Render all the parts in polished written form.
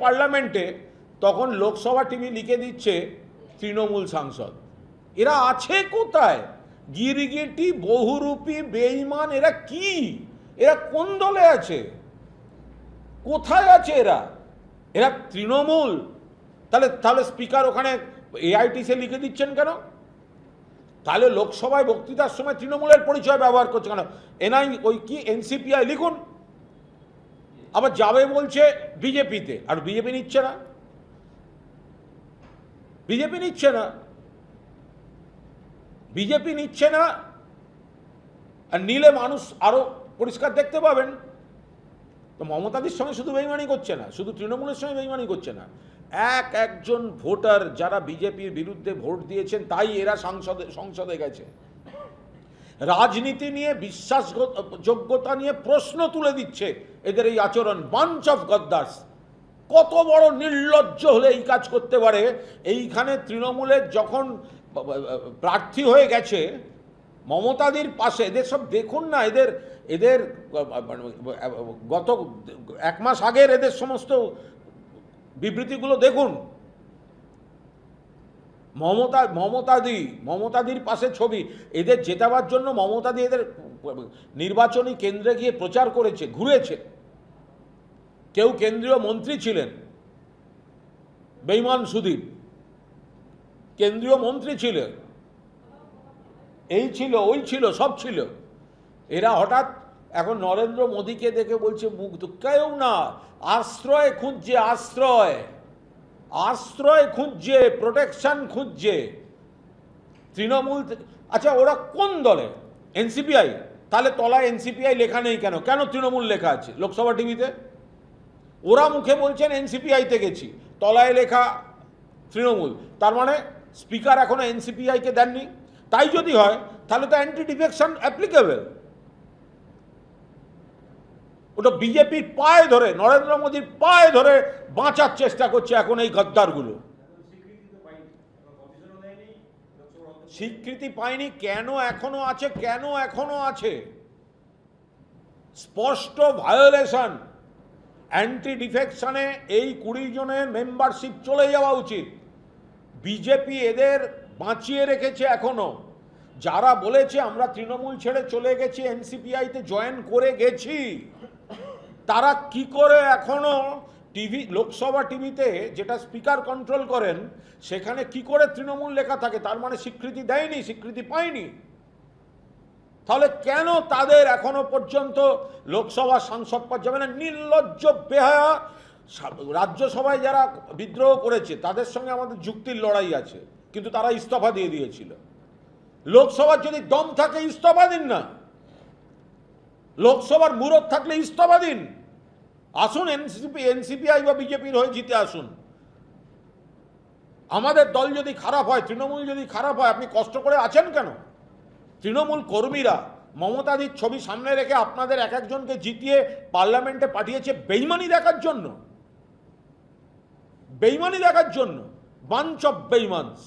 পার্লামেন্টে, তখন লোকসভা টিভি লিখে দিচ্ছে তৃণমূল সাংসদ। এরা আছে কোথায়? গিরগিটি, বহুরূপী, বেঈমান, এরা কি? এরা কোন দলে আছে? কোথায় আছে এরা? এরা তৃণমূল। তাহলে স্পিকার ওখানে এআইটিসি লিখে দিচ্ছেন কেন? তাহলে লোকসভায় বক্তৃতার সময় তৃণমূলের পরিচয় ব্যবহার করছে কেন? এনআই ওই কি এনসিপিআই লিখুন। আবার যাবে বলছে বিজেপিতে, আর বিজেপি নিচ্ছে না। বিজেপি নিচ্ছে না, বিজেপি নিচ্ছে না। আর নিলে মানুষ আরো পরিষ্কার দেখতে পাবেন। তো মমতাদির সঙ্গে শুধু বেইমানি করছে না, শুধু তৃণমূলের সঙ্গে বেইমানি করছে না, একজন ভোটার যারা বিজেপির বিরুদ্ধে ভোট দিয়েছেন তাই এরা সংসদে গেছে। রাজনীতি নিয়ে, বিশ্বাসযোগ্যতা নিয়ে প্রশ্ন তুলে দিচ্ছে এদের এই আচরণ। বাঞ্চ অফ গদ্দার্স। কত বড় নির্লজ্জ হলে এই কাজ করতে পারে? এইখানে তৃণমূলের যখন প্রার্থী হয়ে গেছে মমতাদির পাশে, এদের সব দেখুন না, এদের গত 1 মাস আগের এদের সমস্ত বিবৃতিগুলো দেখুন। মমতাদির পাশে ছবি। এদের জেতাবার জন্য মমতাদি এদের নির্বাচনী কেন্দ্রে গিয়ে প্রচার করেছে, ঘুরেছে। কেউ কেন্দ্রীয় মন্ত্রী ছিলেন, বেঈমান সুদীপ কেন্দ্রীয় মন্ত্রী ছিলেন, এই ছিল, ওই ছিল, সব ছিল। এরা হঠাৎ এখন নরেন্দ্র মোদীকে দেখে বলছে মুগ্ধ। কেউ না, আশ্রয় খুঁজছে, আশ্রয় খুঁজছে, প্রোটেকশন খুঁজছে তৃণমূল। আচ্ছা, ওরা কোন দলে? এনসিপিআই। তাহলে তলায় এনসিপিআই লেখা নেই কেন? কেন তৃণমূল লেখা আছে লোকসভা টিভিতে? ওরা মুখে বলছেন এনসিপিআইতে গেছি, তলায় লেখা তৃণমূল। তার মানে স্পিকার এখনো এনসিপিআইকে দেননি। তাই যদি হয় তাহলে তো অ্যান্টি ডিফেকশন অ্যাপ্লিকেবল। ওটা বিজেপির পায়ে ধরে, নরেন্দ্র মোদীর পায়ে ধরে বাঁচার চেষ্টা করছে এখন এই গদ্দারগুলো। স্বীকৃতি পায়নি কেন? এখনো আছে। কেন এখনো আছে? স্পষ্ট ভায়োলেশন। অ্যান্টি ডিফেকশনে এই 20 জনের মেম্বারশিপ চলে যাওয়া উচিত। বিজেপি এদের বাঁচিয়ে রেখেছে এখনো। যারা বলেছে আমরা তৃণমূল ছেড়ে চলে গেছি, এনসিপিআইতে জয়েন করে গেছি, তারা কি করে এখনো লোকসভা টিভিতে, যেটা স্পিকার কন্ট্রোল করেন, সেখানে কি করে তৃণমূল লেখা থাকে? তার মানে স্বীকৃতি দেয়নি, স্বীকৃতি পায়নি। তাহলে কেন তাদের এখনো পর্যন্ত লোকসভা সাংসদ পদ যাবে না? নির্লজ্জ, বেহায়া। রাজ্যসভায় যারা বিদ্রোহ করেছে তাদের সঙ্গে আমাদের যুক্তির লড়াই আছে, কিন্তু তারা ইস্তফা দিয়ে দিয়েছিল। লোকসভার যদি দম থাকে ইস্তফা দিন না। লোকসভার মুরত থাকলে ইস্তফা দিন। আসুন এনসিপিআই বা বিজেপির হয়ে জিতে আসুন। আমাদের দল যদি খারাপ হয়, তৃণমূল যদি খারাপ হয়, আপনি কষ্ট করে আছেন কেন? তৃণমূল কর্মীরা মমতাদির ছবি সামনে রেখে আপনাদের এক একজনকে জিতিয়ে পার্লামেন্টে পাঠিয়েছে বেইমানি দেখার জন্য। বেইমানি দেখার জন্য। Bunch of বেইমানস।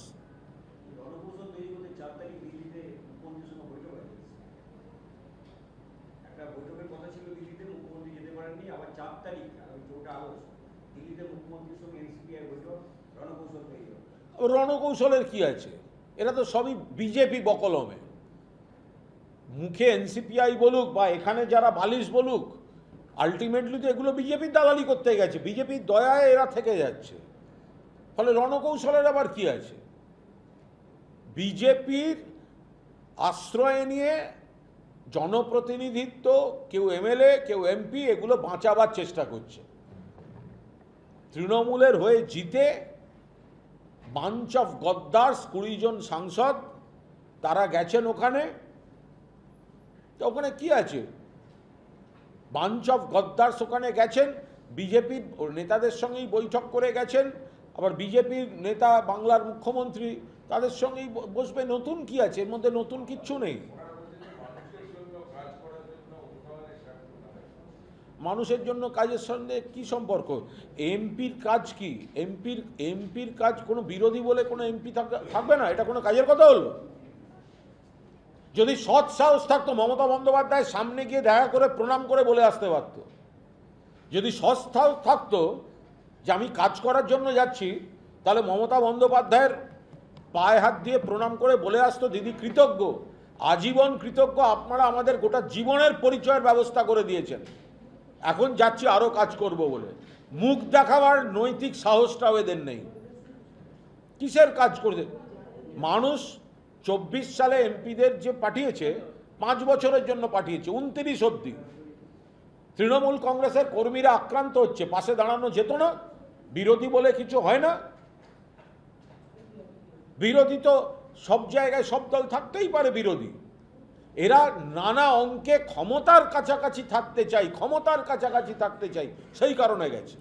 রণকৌশলের কি আছে? এরা তো সবই বিজেপি বকলমে। মুখে এনসিপিআই বলুক বা এখানে যারা বালিশ বলুক, আলটিমেটলি তো এগুলো বিজেপির দালালি করতে গেছে, বিজেপির দয়ায় এরা থেকে যাচ্ছে। ফলে রণকৌশলের আবার কি আছে? বিজেপির আশ্রয় নিয়ে জনপ্রতিনিধিত্ব, কেউ এমএলএ, কেউ এমপি, এগুলো বাঁচাবার চেষ্টা করছে। তৃণমূলের হয়ে জিতে বাঞ্চ অফ গদ্দার্স, 20 জন সাংসদ, তারা গেছেন ওখানে। তো ওখানে কি আছে? বাঞ্চ অফ গদ্দার্স ওখানে গেছেন, বিজেপির নেতাদের সঙ্গেই বৈঠক করে গেছেন। আবার বিজেপির নেতা, বাংলার মুখ্যমন্ত্রী, তাদের সঙ্গেই বসবে। নতুন কি আছে এর মধ্যে? নতুন কিচ্ছু নেই। মানুষের জন্য কাজের সঙ্গে কি সম্পর্ক? এমপির কাজ কি? এমপির কাজ কোনো বিরোধী বলে কোনো এমপি থাকবে না? এটা কোনো কাজের কথা হলো? যদি সৎ সাহস থাকতো, মমতা বন্দ্যোপাধ্যায় সামনে গিয়ে দেখা করে প্রণাম করে বলে আসতে পারত। যদি সৎ সাহস থাকতো যে আমি কাজ করার জন্য যাচ্ছি, তাহলে মমতা বন্দ্যোপাধ্যায়ের পায়ে হাত দিয়ে প্রণাম করে বলে আসতো, দিদি কৃতজ্ঞ, আজীবন কৃতজ্ঞ, আপনারা আমাদের গোটা জীবনের পরিচয়ের ব্যবস্থা করে দিয়েছেন, এখন যাচ্ছি আরও কাজ করব বলে। মুখ দেখাবার নৈতিক সাহসটাও এদের নেই। কিসের কাজ করছে মানুষ? 24 সালে এমপিদের যে পাঠিয়েছে 5 বছরের জন্য পাঠিয়েছে, 29 অবধি। তৃণমূল কংগ্রেসের কর্মীরা আক্রান্ত হচ্ছে, পাশে দাঁড়ানো যেত না? বিরোধী বলে কিছু হয় না? বিরোধী তো সব জায়গায়, সব দল থাকতেই পারে বিরোধী। এরা নানা অঙ্কে ক্ষমতার কাছাকাছি থাকতে চাই, ক্ষমতার কাছাকাছি থাকতে চাই, সেই কারণে গেছে।